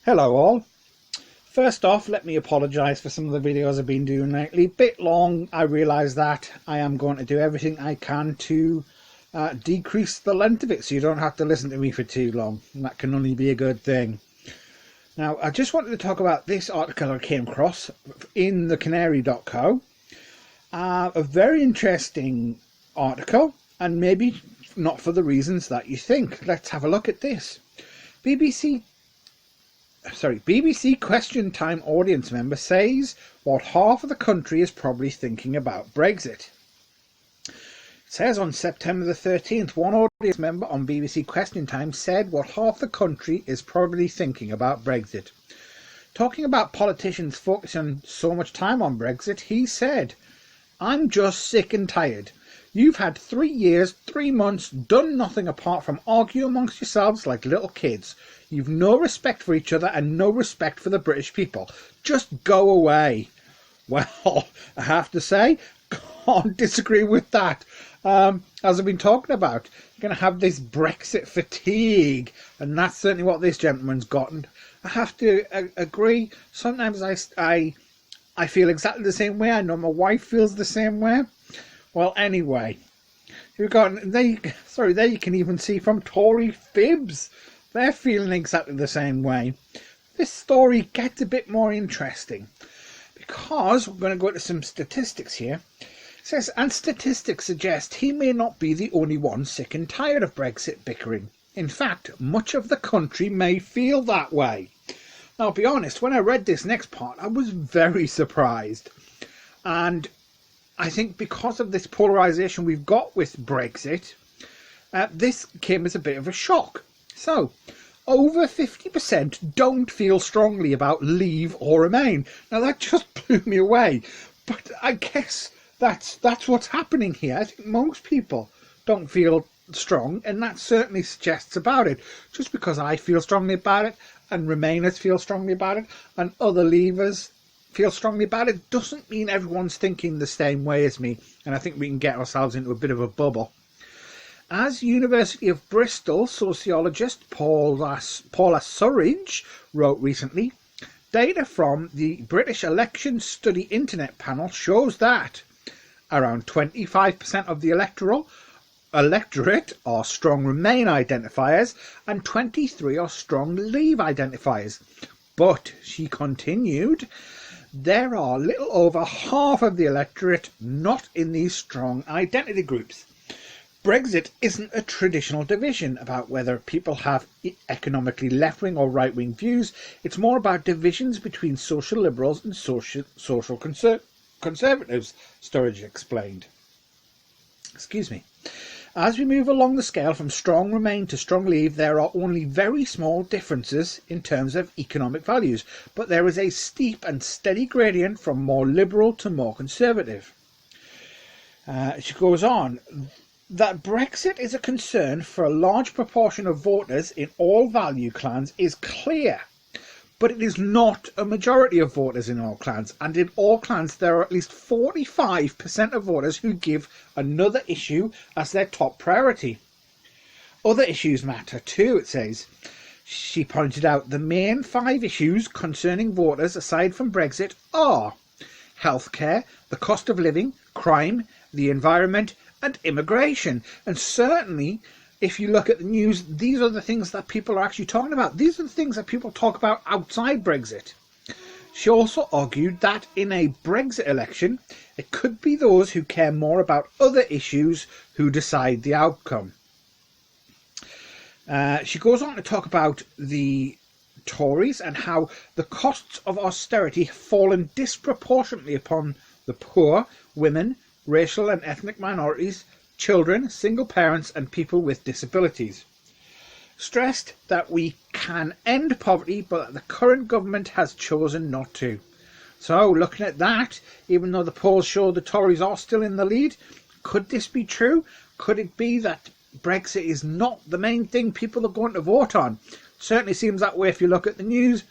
Hello all. First off, let me apologise for some of the videos I've been doing lately. Bit long, I realise that. I am going to do everything I can to decrease the length of it so you don't have to listen to me for too long. And that can only be a good thing. Now, I just wanted to talk about this article I came across in thecanary.co. A very interesting article, and maybe not for the reasons that you think. Let's have a look at this. BBC Question Time audience member says what half of the country is probably thinking about Brexit. It says on September the 13th, one audience member on BBC Question Time said what half the country is probably thinking about Brexit. Talking about politicians focusing so much time on Brexit, he said, "I'm just sick and tired. You've had 3 years, 3 months, done nothing apart from argue amongst yourselves like little kids. You've no respect for each other and no respect for the British people. Just go away." Well, I have to say, can't disagree with that. As I've been talking about, you're going to have this Brexit fatigue, and that's certainly what this gentleman's gotten. I have to agree. Sometimes I feel exactly the same way. I know my wife feels the same way. Well, anyway, there you can even see from Tory fibs. They're feeling exactly the same way. This story gets a bit more interesting because we're going to go into some statistics here. It says, and statistics suggest he may not be the only one sick and tired of Brexit bickering. In fact, much of the country may feel that way. Now, I'll be honest, when I read this next part, I was very surprised. And I think because of this polarisation we've got with Brexit, this came as a bit of a shock. So, over 50% don't feel strongly about leave or remain. Now, that just blew me away. But I guess that's what's happening here. I think most people don't feel strong, and that certainly suggests about it. Just because I feel strongly about it, and Remainers feel strongly about it, and other leavers feel strongly about it, doesn't mean everyone's thinking the same way as me, and I think we can get ourselves into a bit of a bubble. As University of Bristol sociologist Paula Surridge wrote recently, data from the British Election Study Internet Panel shows that around 25% of the electorate are strong Remain identifiers and 23% are strong Leave identifiers. But, she continued, there are little over half of the electorate not in these strong identity groups. Brexit isn't a traditional division about whether people have economically left-wing or right-wing views. It's more about divisions between social liberals and social conservatives, Sturridge explained. Excuse me. As we move along the scale from strong Remain to strong Leave, there are only very small differences in terms of economic values, but there is a steep and steady gradient from more liberal to more conservative. She goes on, that Brexit is a concern for a large proportion of voters in all value clans is clear, but it is not a majority of voters in all clans, and in all clans there are at least 45% of voters who give another issue as their top priority. Other issues matter too, it says. She pointed out the main 5 issues concerning voters aside from Brexit are healthcare, the cost of living, crime, the environment and immigration. And certainly, if you look at the news, these are the things that people are actually talking about. These are the things that people talk about outside Brexit. She also argued that in a Brexit election, it could be those who care more about other issues who decide the outcome. She goes on to talk about the Tories and how the costs of austerity have fallen disproportionately upon the poor, women, racial and ethnic minorities, children, single parents and people with disabilities. Stressed that we can end poverty but that the current government has chosen not to. So looking at that, even though the polls show the Tories are still in the lead, could this be true? Could it be that Brexit is not the main thing people are going to vote on? Certainly seems that way if you look at the news,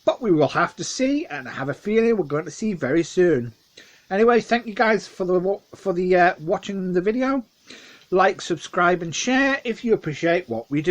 but we will have to see, and I have a feeling we're going to see very soon. Anyway, thank you guys for watching the video. Like, subscribe and share if you appreciate what we do.